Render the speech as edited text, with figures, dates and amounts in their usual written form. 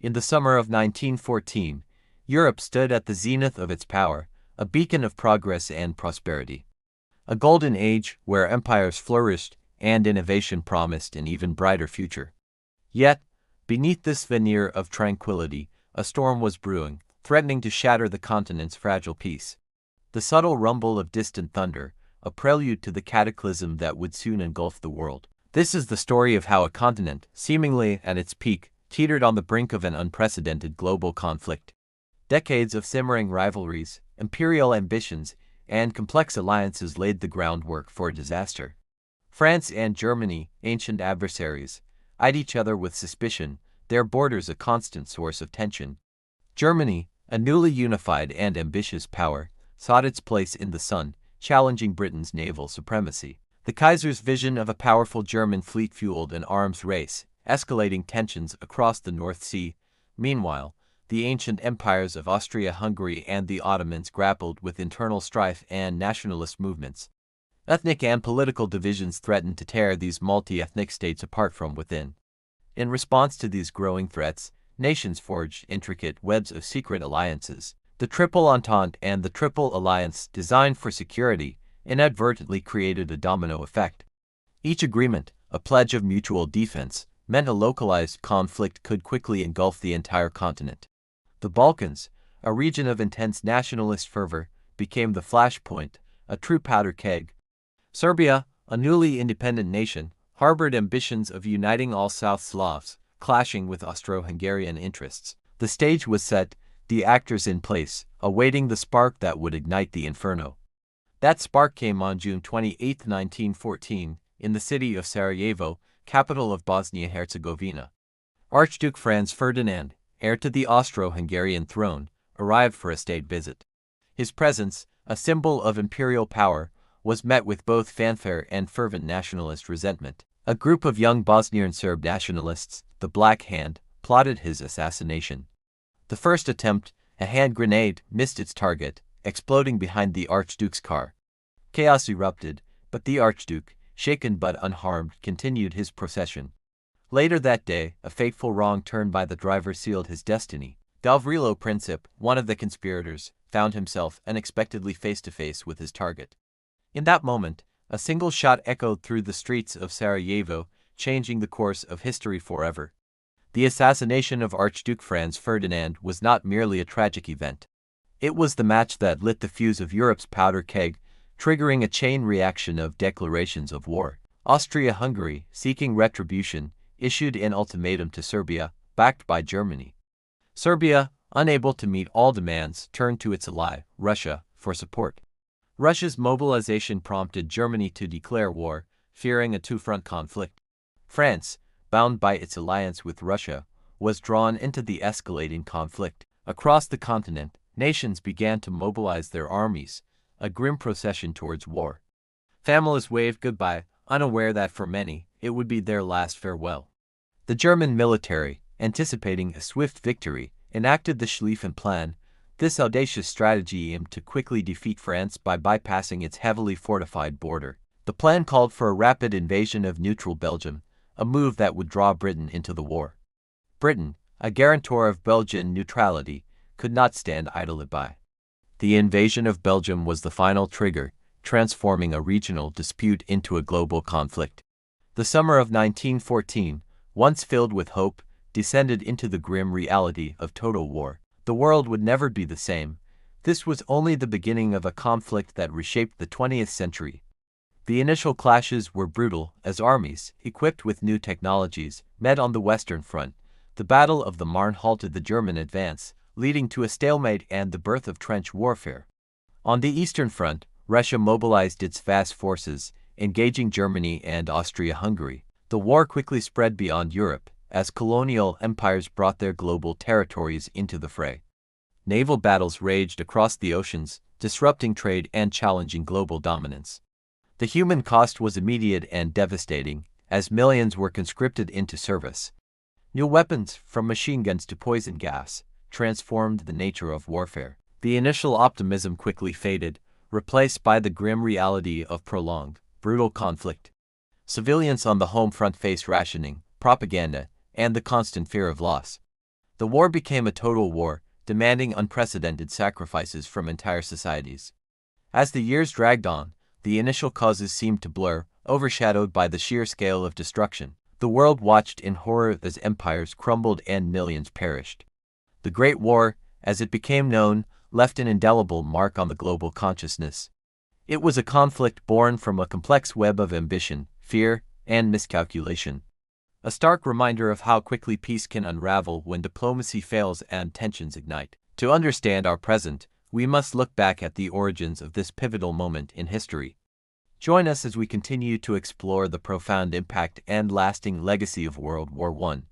In the summer of 1914, Europe stood at the zenith of its power, a beacon of progress and prosperity. A golden age where empires flourished and innovation promised an even brighter future. Yet, beneath this veneer of tranquility, a storm was brewing, threatening to shatter the continent's fragile peace. The subtle rumble of distant thunder, a prelude to the cataclysm that would soon engulf the world. This is the story of how a continent, seemingly at its peak, teetered on the brink of an unprecedented global conflict. Decades of simmering rivalries, imperial ambitions, and complex alliances laid the groundwork for disaster. France and Germany, ancient adversaries, eyed each other with suspicion, their borders a constant source of tension. Germany, a newly unified and ambitious power, sought its place in the sun, challenging Britain's naval supremacy. The Kaiser's vision of a powerful German fleet fueled an arms race, escalating tensions across the North Sea. Meanwhile, the ancient empires of Austria-Hungary and the Ottomans grappled with internal strife and nationalist movements. Ethnic and political divisions threatened to tear these multi-ethnic states apart from within. In response to these growing threats, nations forged intricate webs of secret alliances. The Triple Entente and the Triple Alliance, designed for security, inadvertently created a domino effect. Each agreement, a pledge of mutual defense, meant a localized conflict could quickly engulf the entire continent. The Balkans, a region of intense nationalist fervor, became the flashpoint, a true powder keg. Serbia, a newly independent nation, harbored ambitions of uniting all South Slavs, clashing with Austro-Hungarian interests. The stage was set, the actors in place, awaiting the spark that would ignite the inferno. That spark came on June 28, 1914, in the city of Sarajevo, capital of Bosnia-Herzegovina. Archduke Franz Ferdinand, heir to the Austro-Hungarian throne, arrived for a state visit. His presence, a symbol of imperial power, was met with both fanfare and fervent nationalist resentment. A group of young Bosnian Serb nationalists, the Black Hand, plotted his assassination. The first attempt, a hand grenade, missed its target, exploding behind the Archduke's car. Chaos erupted, but the Archduke, shaken but unharmed, continued his procession. Later that day, a fateful wrong turn by the driver sealed his destiny. Gavrilo Princip, one of the conspirators, found himself unexpectedly face-to-face with his target. In that moment, a single shot echoed through the streets of Sarajevo, changing the course of history forever. The assassination of Archduke Franz Ferdinand was not merely a tragic event. It was the match that lit the fuse of Europe's powder keg, triggering a chain reaction of declarations of war. Austria-Hungary, seeking retribution, issued an ultimatum to Serbia, backed by Germany. Serbia, unable to meet all demands, turned to its ally, Russia, for support. Russia's mobilization prompted Germany to declare war, fearing a two-front conflict. France, bound by its alliance with Russia, was drawn into the escalating conflict. Across the continent, nations began to mobilize their armies, a grim procession towards war. Families waved goodbye, unaware that for many, it would be their last farewell. The German military, anticipating a swift victory, enacted the Schlieffen Plan. This audacious strategy aimed to quickly defeat France by bypassing its heavily fortified border. The plan called for a rapid invasion of neutral Belgium, a move that would draw Britain into the war. Britain, a guarantor of Belgian neutrality, could not stand idly by. The invasion of Belgium was the final trigger, transforming a regional dispute into a global conflict. The summer of 1914, once filled with hope, descended into the grim reality of total war. The world would never be the same. This was only the beginning of a conflict that reshaped the 20th century. The initial clashes were brutal as armies, equipped with new technologies, met on the Western Front. The Battle of the Marne halted the German advance, leading to a stalemate and the birth of trench warfare. On the Eastern Front, Russia mobilized its vast forces, engaging Germany and Austria-Hungary. The war quickly spread beyond Europe, as colonial empires brought their global territories into the fray. Naval battles raged across the oceans, disrupting trade and challenging global dominance. The human cost was immediate and devastating, as millions were conscripted into service. New weapons, from machine guns to poison gas, transformed the nature of warfare. The initial optimism quickly faded, replaced by the grim reality of prolonged, brutal conflict. Civilians on the home front faced rationing, propaganda, and the constant fear of loss. The war became a total war, demanding unprecedented sacrifices from entire societies. As the years dragged on, the initial causes seemed to blur, overshadowed by the sheer scale of destruction. The world watched in horror as empires crumbled and millions perished. The Great War, as it became known, left an indelible mark on the global consciousness. It was a conflict born from a complex web of ambition, fear, and miscalculation. A stark reminder of how quickly peace can unravel when diplomacy fails and tensions ignite. To understand our present, we must look back at the origins of this pivotal moment in history. Join us as we continue to explore the profound impact and lasting legacy of World War I.